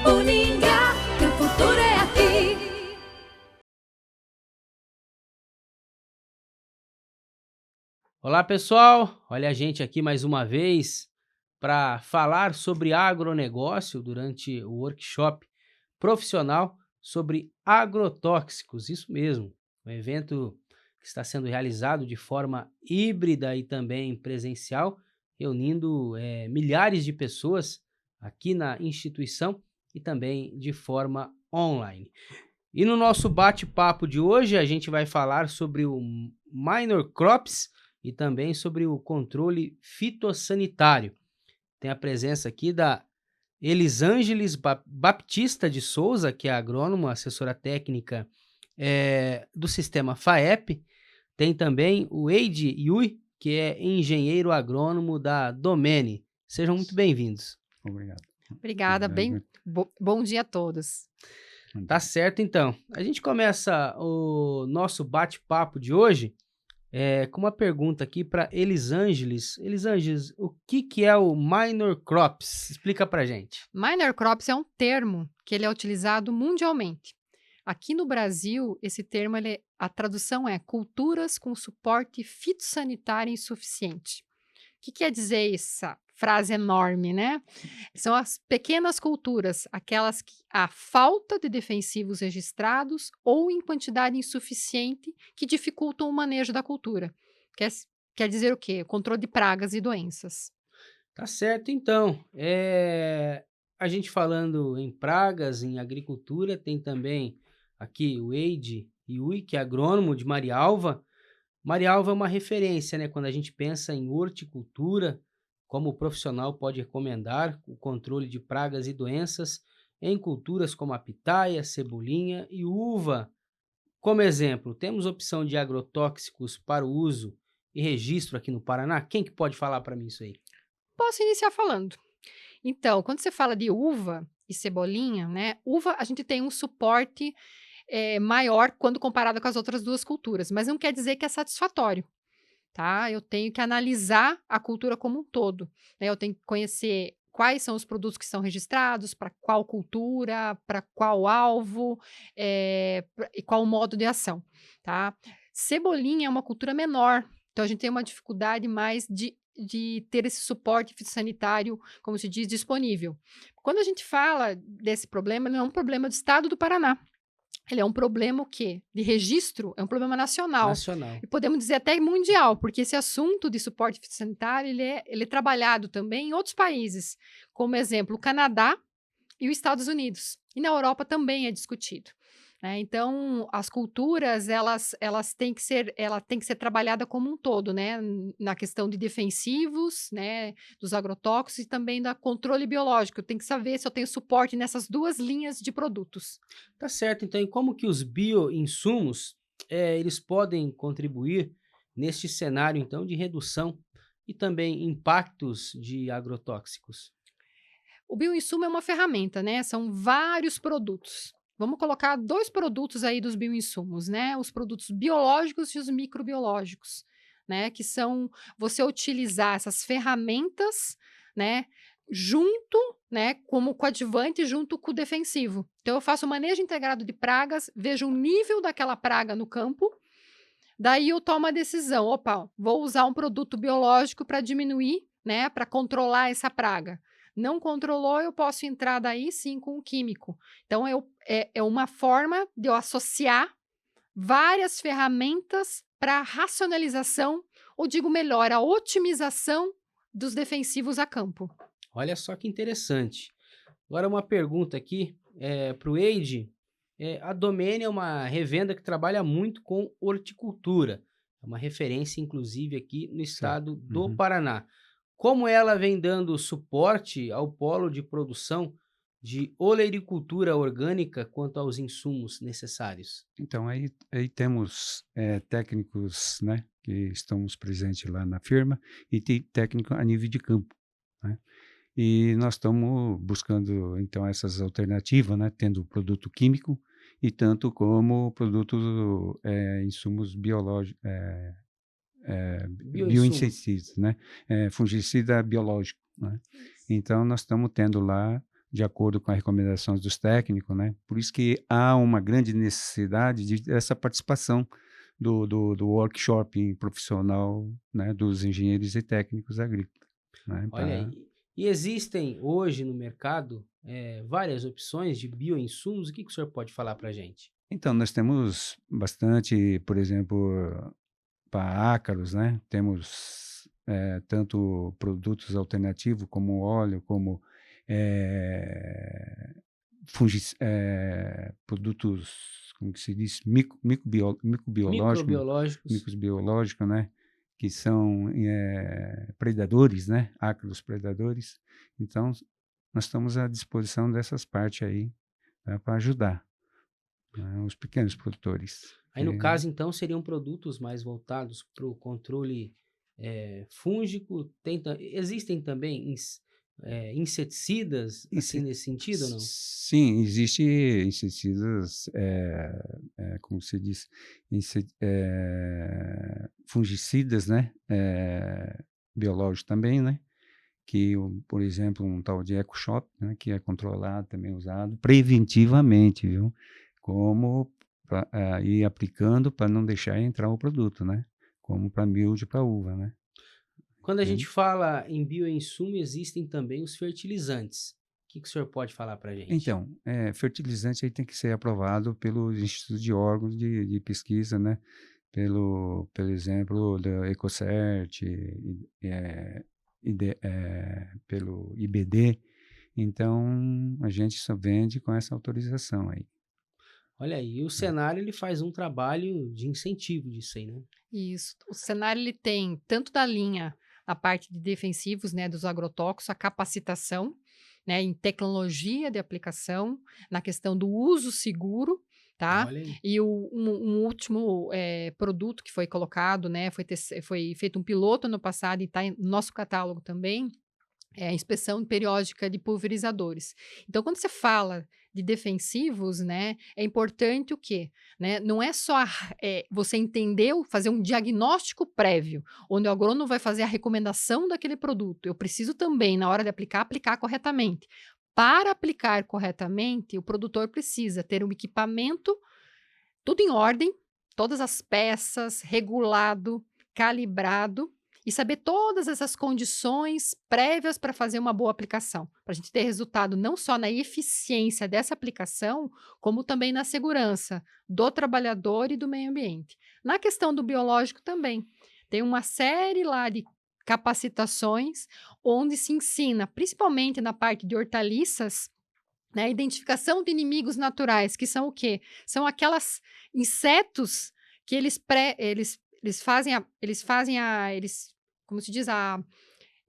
Uningá, que o futuro é aqui. Olá pessoal, olha a gente aqui mais uma vez para falar sobre agronegócio durante o workshop profissional sobre agrotóxicos, isso mesmo, um evento que está sendo realizado de forma híbrida e também presencial, reunindo milhares de pessoas aqui na instituição e também de forma online. E no nosso bate-papo de hoje, a gente vai falar sobre o minor crops e também sobre o controle fitossanitário. Tem a presença aqui da Elisângeles Baptista de Souza, que é agrônoma, assessora técnica do sistema FAEP. Tem também o Eide Yui, que é engenheiro agrônomo da Domene. Sejam muito bem-vindos. Obrigado. Obrigada, bom dia a todos. Tá certo, então. A gente começa o nosso bate-papo de hoje com uma pergunta aqui para Elisângeles. Elisângeles, o que é o minor crops? Explica pra gente. Minor crops é um termo que ele é utilizado mundialmente. Aqui no Brasil, esse termo, a tradução é culturas com suporte fitossanitário insuficiente. O que quer dizer essa frase enorme, né? São as pequenas culturas, aquelas que há falta de defensivos registrados ou em quantidade insuficiente que dificultam o manejo da cultura. Quer dizer o quê? O controle de pragas e doenças. Tá certo, então. A gente falando em pragas, em agricultura, tem também aqui o Eide Yui, que é agrônomo de Marialva. Marialva é uma referência, né? Quando a gente pensa em horticultura, como o profissional pode recomendar o controle de pragas e doenças em culturas como a pitaia, cebolinha e uva. Como exemplo, temos opção de agrotóxicos para o uso e registro aqui no Paraná? Quem que pode falar para mim isso aí? Posso iniciar falando. Então, quando você fala de uva e cebolinha, né? Uva, a gente tem um suporte maior quando comparado com as outras duas culturas, mas não quer dizer que é satisfatório, tá? Eu tenho que analisar a cultura como um todo, né? Eu tenho que conhecer quais são os produtos que são registrados, para qual cultura, para qual alvo, e qual o modo de ação, tá? Cebolinha é uma cultura menor, então a gente tem uma dificuldade mais de ter esse suporte fitossanitário, como se diz, disponível. Quando a gente fala desse problema, ele não é um problema do estado do Paraná. Ele é um problema o quê? De registro, é um problema nacional. Nacional. E podemos dizer até mundial, porque esse assunto de suporte fitossanitário, ele é trabalhado também em outros países, como exemplo, o Canadá e os Estados Unidos. E na Europa também é discutido, né? Então, as culturas, elas têm que ser trabalhada como um todo, né? Na questão de defensivos, né? Dos agrotóxicos e também da controle biológico. Tem que saber se eu tenho suporte nessas duas linhas de produtos. Tá certo, então, e como que os bioinsumos, eles podem contribuir neste cenário, então, de redução e também impactos de agrotóxicos? O bioinsumo é uma ferramenta, né? São vários produtos. Vamos colocar 2 produtos aí dos bioinsumos, né? Os produtos biológicos e os microbiológicos, né? Que são você utilizar essas ferramentas, né? Junto, né? Como coadjuvante junto com o defensivo. Então, eu faço o manejo integrado de pragas, vejo o nível daquela praga no campo, daí eu tomo a decisão, opa, vou usar um produto biológico para diminuir, né, para controlar essa praga. Não controlou, eu posso entrar daí sim com o químico. Então, é uma forma de eu associar várias ferramentas para racionalização, ou digo melhor, a otimização dos defensivos a campo. Olha só que interessante. Agora uma pergunta aqui para o Eide. A Domene é uma revenda que trabalha muito com horticultura. É uma referência, inclusive, aqui no estado do Paraná. Como ela vem dando suporte ao polo de produção de oleicultura orgânica quanto aos insumos necessários? Então, aí temos técnicos, né, que estamos presentes lá na firma e tem técnico a nível de campo, né? E nós estamos buscando, então, essas alternativas, né, tendo produto químico e tanto como produto, insumos biológicos, Bioinsumos. bioinseticidas, né, fungicida biológico, né. Então, nós estamos tendo lá de acordo com as recomendações dos técnicos, né? Por isso que há uma grande necessidade dessa participação do workshop profissional, né, dos engenheiros e técnicos agrícolas, né? Olha Pra- aí. E existem hoje no mercado várias opções de bioinsumos. O que que o senhor pode falar para a gente? Então, nós temos bastante, por exemplo, para ácaros, né? Temos tanto produtos alternativos como óleo, como eh, produtos, como que se diz, microbiológicos, Microbiológicos. micros biológicos, né? Que são predadores, né? Ácaros predadores. Então, nós estamos à disposição dessas partes aí, tá? Para ajudar, né, os pequenos produtores. Aí, no caso, então, seriam produtos mais voltados para o controle fúngico. Existem também inseticidas, assim, nesse sentido ou não? Sim, existe inseticidas, como se diz, fungicidas, né? Biológicos também, né? Que, por exemplo, um tal de EcoShop, né? Que é controlado, também usado preventivamente, viu? Como ir aplicando para não deixar entrar o produto, né? Como para milho e para uva, né? Quando a Entende? gente fala em bioinsumo, existem também os fertilizantes. O que que o senhor pode falar para a gente? Então, fertilizante aí tem que ser aprovado pelos institutos de órgãos de pesquisa, né? Pelo exemplo, da Ecocert, pelo IBD. Então, a gente só vende com essa autorização aí. Olha aí, o Senar ele faz um trabalho de incentivo disso aí, né? Isso. O cenário ele tem tanto da linha a parte de defensivos, né, dos agrotóxicos, a capacitação, né, em tecnologia de aplicação, na questão do uso seguro, tá? Olha aí. E um último produto que foi colocado, né, foi feito um piloto no passado e está no nosso catálogo também, é a inspeção periódica de pulverizadores. Então, quando você fala de defensivos, né, é importante o quê? Né? Não é só você entender, fazer um diagnóstico prévio, onde o agrônomo vai fazer a recomendação daquele produto. Eu preciso também, na hora de aplicar corretamente. Para aplicar corretamente, o produtor precisa ter um equipamento tudo em ordem, todas as peças, regulado, calibrado e saber todas essas condições prévias para fazer uma boa aplicação. Para a gente ter resultado não só na eficiência dessa aplicação, como também na segurança do trabalhador e do meio ambiente. Na questão do biológico também. Tem uma série lá de capacitações onde se ensina, principalmente na parte de hortaliças, né, identificação de inimigos naturais, que são o quê? São aquelas insetos que eles como se diz,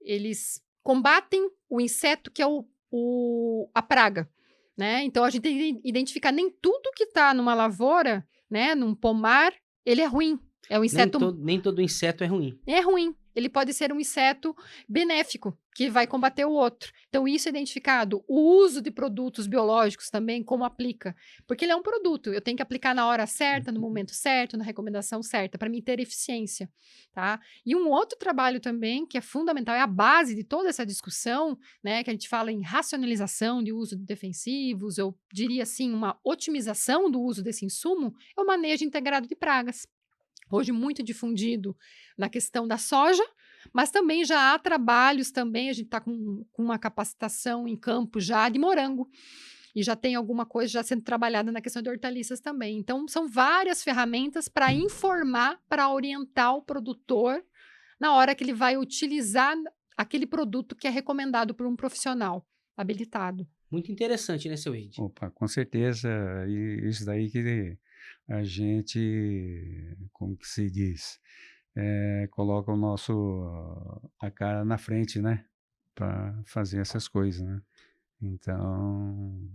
eles combatem o inseto que é a praga, né? Então a gente tem que identificar nem tudo que está numa lavoura, né, num pomar, ele é ruim. É um inseto Nem todo inseto é ruim. é ruim. Ele pode ser um inseto benéfico, que vai combater o outro. Então, isso é identificado. O uso de produtos biológicos também, como aplica. Porque ele é um produto. Eu tenho que aplicar na hora certa, no momento certo, na recomendação certa, para mim ter eficiência. Tá? E um outro trabalho também, que é fundamental, é a base de toda essa discussão, né, que a gente fala em racionalização de uso de defensivos, eu diria assim, uma otimização do uso desse insumo, é o manejo integrado de pragas. Hoje muito difundido na questão da soja, mas também já há trabalhos também, a gente está com uma capacitação em campo já de morango, e já tem alguma coisa já sendo trabalhada na questão de hortaliças também. Então, são várias ferramentas para informar, para orientar o produtor na hora que ele vai utilizar aquele produto que é recomendado por um profissional habilitado. Muito interessante, né, seu Eide? Opa, com certeza, e isso daí que a gente, como que se diz, coloca a cara na frente, né, para fazer essas coisas, né? Então,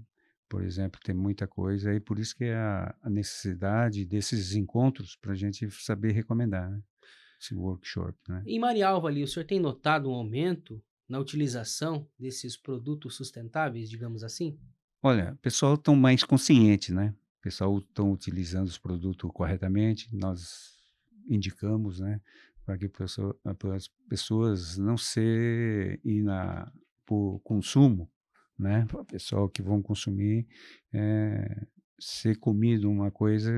por exemplo, tem muita coisa e por isso que é a necessidade desses encontros para a gente saber recomendar, né? Esse workshop, né? Em Marialva ali, o senhor tem notado um aumento na utilização desses produtos sustentáveis, digamos assim? Olha, o pessoal estão mais consciente, né? O pessoal estão utilizando os produtos corretamente, nós indicamos, né? Para que as pessoas não se ir por consumo, né? Para o pessoal que vão consumir ser comido uma coisa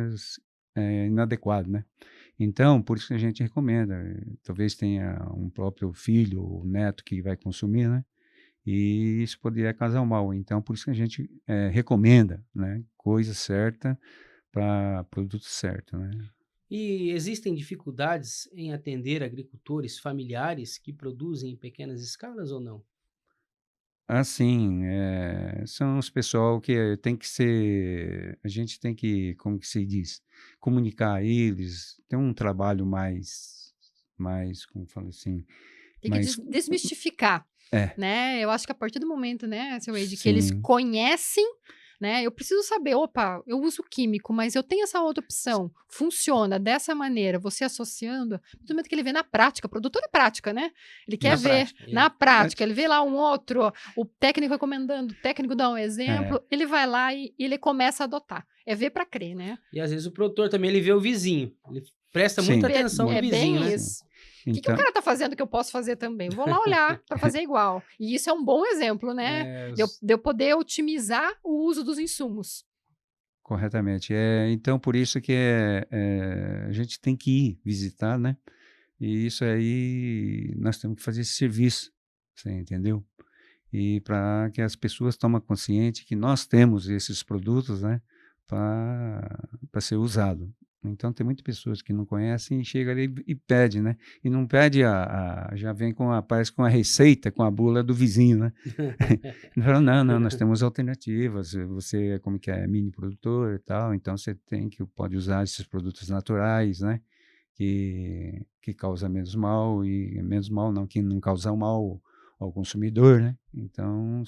inadequada, né? Então, por isso que a gente recomenda. Talvez tenha um próprio filho ou neto que vai consumir, né? E isso poderia causar um mal. Então, por isso que a gente recomenda, né? Coisa certa para produto certo, né? E existem dificuldades em atender agricultores familiares que produzem em pequenas escalas ou não? Assim, são os pessoal que tem que ser, a gente tem que, como que se diz, comunicar a eles, ter um trabalho mais, como fala assim, Tem que mais, desmistificar, é, né? Eu acho que a partir do momento, né, seu Wade, que eles sim, conhecem, né? Eu preciso saber, opa, eu uso químico, mas eu tenho essa outra opção. Funciona dessa maneira, você associando, no momento que ele vê na prática, o produtor é prática, né? Ele quer Na ver prática, na prática, é, ele vê lá um outro, o técnico recomendando, o técnico dá um exemplo, ele vai lá e ele começa a adotar. É ver para crer, né? E às vezes o produtor também ele vê o vizinho, ele presta muita sim, atenção no É vizinho, bem né? sim. isso. O que o Então, cara tá fazendo que eu posso fazer também? Vou lá olhar para fazer igual. E isso é um bom exemplo, né? É, De eu poder otimizar o uso dos insumos. corretamente. Então, por isso que a gente tem que ir visitar, né? E isso aí, nós temos que fazer esse serviço, você entendeu? E para que as pessoas tomem consciência que nós temos esses produtos, né, para ser usado. Então tem muitas pessoas que não conhecem e chega ali e pede, né? E não pede já vem parece com a receita, com a bula do vizinho, né? Ele fala, não, não, nós temos alternativas. Você, como que é, mini produtor e tal, então você pode usar esses produtos naturais, né? Que causa menos mal e menos mal não, que não causa mal ao consumidor, né? Então,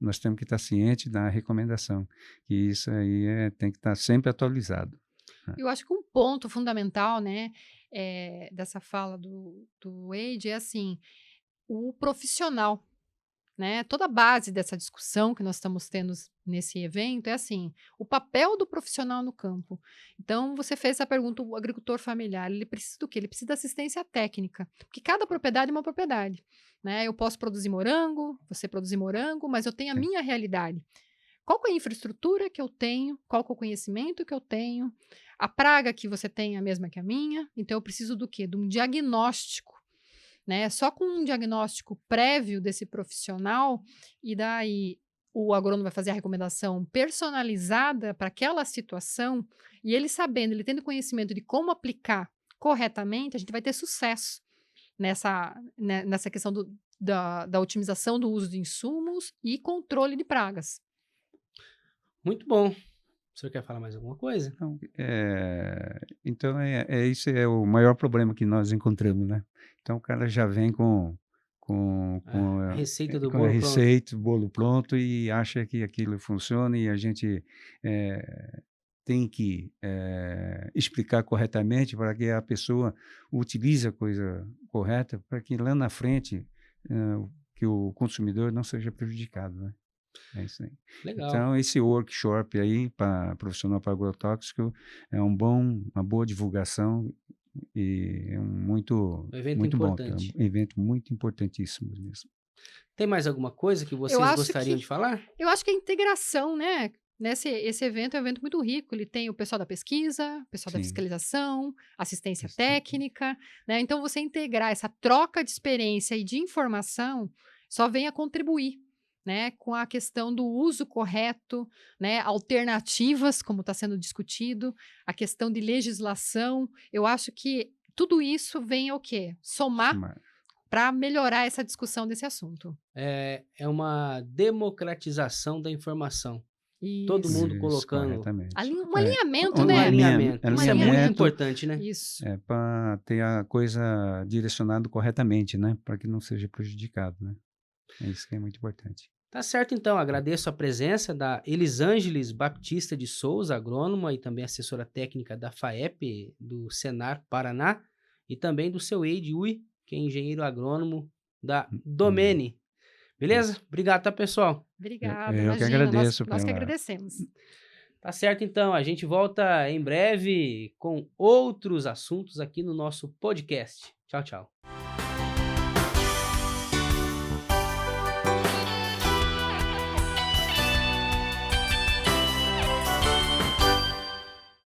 nós temos que estar cientes da recomendação, que isso aí tem que estar sempre atualizado. Né? Eu acho que um ponto fundamental, né, dessa fala do Wade é assim, o profissional, né? Toda a base dessa discussão que nós estamos tendo nesse evento é assim, o papel do profissional no campo. Então, você fez essa pergunta, o agricultor familiar, ele precisa do quê? Ele precisa de assistência técnica, porque cada propriedade é uma propriedade, né? Eu posso produzir morango, você produzir morango, mas eu tenho a Sim. minha realidade. Qual que é a infraestrutura que eu tenho? Qual que é o conhecimento que eu tenho? A praga que você tem é a mesma que a minha? Então, eu preciso do quê? De um diagnóstico, né? Só com um diagnóstico prévio desse profissional, e daí o agrônomo vai fazer a recomendação personalizada para aquela situação, e ele sabendo, ele tendo conhecimento de como aplicar corretamente, a gente vai ter sucesso nessa questão da otimização do uso de insumos e controle de pragas. Muito bom. O senhor quer falar mais alguma coisa? Então, isso é o maior problema que nós encontramos, né? Então, o cara já vem com A receita do com a bolo pronto. receita, o bolo pronto e acha que aquilo funciona e a gente tem que explicar corretamente para que a pessoa utilize a coisa correta para que lá na frente que o consumidor não seja prejudicado, né? É isso aí. Legal. Então, esse workshop aí para profissional para agrotóxico é uma boa divulgação e é Um evento muito bom. É importante. um evento muito importantíssimo mesmo. Tem mais alguma coisa que vocês acho gostariam que- de falar? Eu acho que a integração, né? Esse evento é um evento muito rico. Ele tem o pessoal da pesquisa, o pessoal da Sim. fiscalização, assistência Isso. técnica, né? Então, você integrar essa troca de experiência e de informação só vem a contribuir, né? Com a questão do uso correto, né? Alternativas, como está sendo discutido, a questão de legislação. Eu acho que tudo isso vem o quê? Somar para melhorar essa discussão desse assunto. É uma democratização da informação. Todo Isso. mundo colocando corretamente. Um alinhamento, um né? alinhamento. Isso é muito Alinhamento. importante, né? Isso. Para ter a coisa direcionada corretamente, né? Para que não seja prejudicado, né? É isso que é muito importante. Tá certo, então. Agradeço a presença da Elisângeles Baptista de Souza, agrônoma e também assessora técnica da FAEP, do Senar Paraná, e também do seu Wade Ui, que é engenheiro agrônomo da Domene. Beleza? Obrigado, tá, pessoal? Obrigada, Eu que imagina. agradeço Nós que pela- agradecemos. Tá certo, então. A gente volta em breve com outros assuntos aqui no nosso podcast. Tchau, tchau.